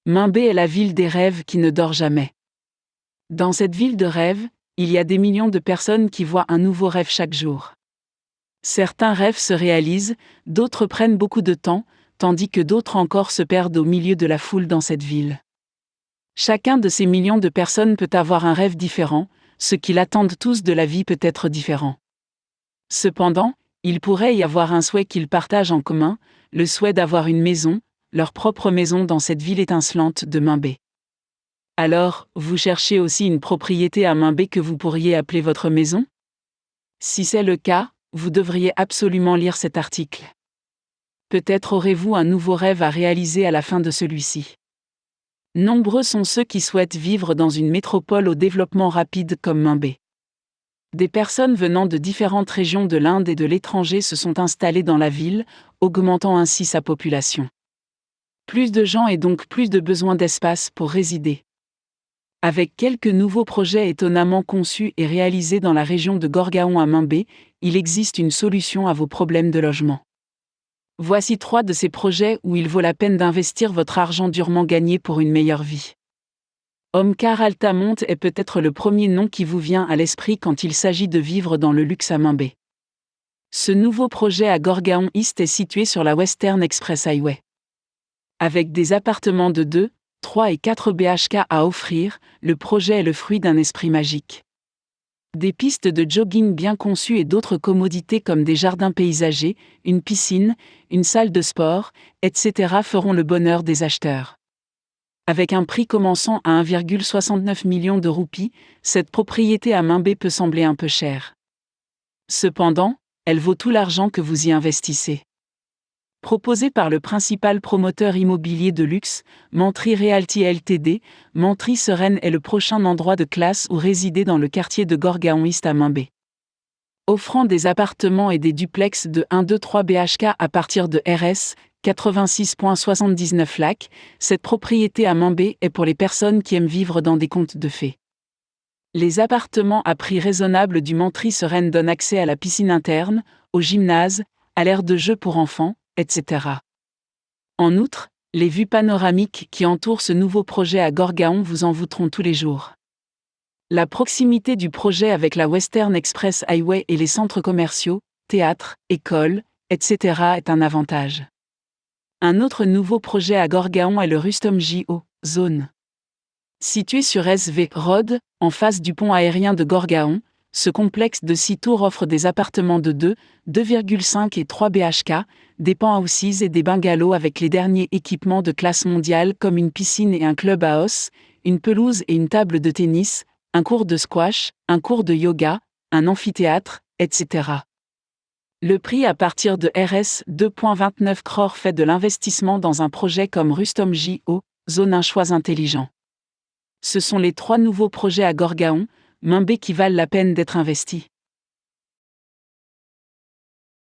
Mimbé est la ville des rêves qui ne dort jamais. Dans cette ville de rêves, il y a des millions de personnes qui voient un nouveau rêve chaque jour. Certains rêves se réalisent, d'autres prennent beaucoup de temps, tandis que d'autres encore se perdent au milieu de la foule dans cette ville. Chacun de ces millions de personnes peut avoir un rêve différent, ce qu'ils attendent tous de la vie peut être différent. Cependant, il pourrait y avoir un souhait qu'ils partagent en commun, le souhait d'avoir une maison, leur propre maison dans cette ville étincelante de Mimbé. Alors, vous cherchez aussi une propriété à Mimbé que vous pourriez appeler votre maison? Si c'est le cas, vous devriez absolument lire cet article. Peut-être aurez-vous un nouveau rêve à réaliser à la fin de celui-ci. Nombreux sont ceux qui souhaitent vivre dans une métropole au développement rapide comme Mimbé. Des personnes venant de différentes régions de l'Inde et de l'étranger se sont installées dans la ville, augmentant ainsi sa population. Plus de gens et donc plus de besoin d'espace pour résider. Avec quelques nouveaux projets étonnamment conçus et réalisés dans la région de Gorgaon à Mimbé, il existe une solution à vos problèmes de logement. Voici 3 de ces projets où il vaut la peine d'investir votre argent durement gagné pour une meilleure vie. Omkar Altamont est peut-être le premier nom qui vous vient à l'esprit quand il s'agit de vivre dans le luxe à Mimbé. Ce nouveau projet à Gorgaon East est situé sur la Western Express Highway. Avec des appartements de 2, 3 et 4 BHK à offrir, le projet est le fruit d'un esprit magique. Des pistes de jogging bien conçues et d'autres commodités comme des jardins paysagers, une piscine, une salle de sport, etc. feront le bonheur des acheteurs. Avec un prix commençant à 1,69 million de roupies, cette propriété à Mimbé peut sembler un peu chère. Cependant, elle vaut tout l'argent que vous y investissez. Proposé par le principal promoteur immobilier de luxe, Mantri Realty Ltd, Mantri Sereine est le prochain endroit de classe où résider dans le quartier de Gorgaon East à Mimbé. Offrant des appartements et des duplex de 1-2-3 BHK à partir de RS 86,79 lacs, cette propriété à Mimbé est pour les personnes qui aiment vivre dans des contes de fées. Les appartements à prix raisonnable du Mantri Sereine donnent accès à la piscine interne, au gymnase, à l'aire de jeu pour enfants, etc. En outre, les vues panoramiques qui entourent ce nouveau projet à Gorgaon vous envoûteront tous les jours. La proximité du projet avec la Western Express Highway et les centres commerciaux, théâtres, écoles, etc. est un avantage. Un autre nouveau projet à Gorgaon est le Rustom J.O. Zone. Situé sur SV Road, en face du pont aérien de Gorgaon, ce complexe de 6 tours offre des appartements de 2, 2,5 et 3 BHK, des penthouses et des bungalows avec les derniers équipements de classe mondiale comme une piscine et un clubhouse, une pelouse et une table de tennis, un cours de squash, un cours de yoga, un amphithéâtre, etc. Le prix à partir de RS 2,29 crores fait de l'investissement dans un projet comme Rustom J.O. Zone un choix intelligent. Ce sont les 3 nouveaux projets à Gorgaon, Mimbé qui valent la peine d'être investis.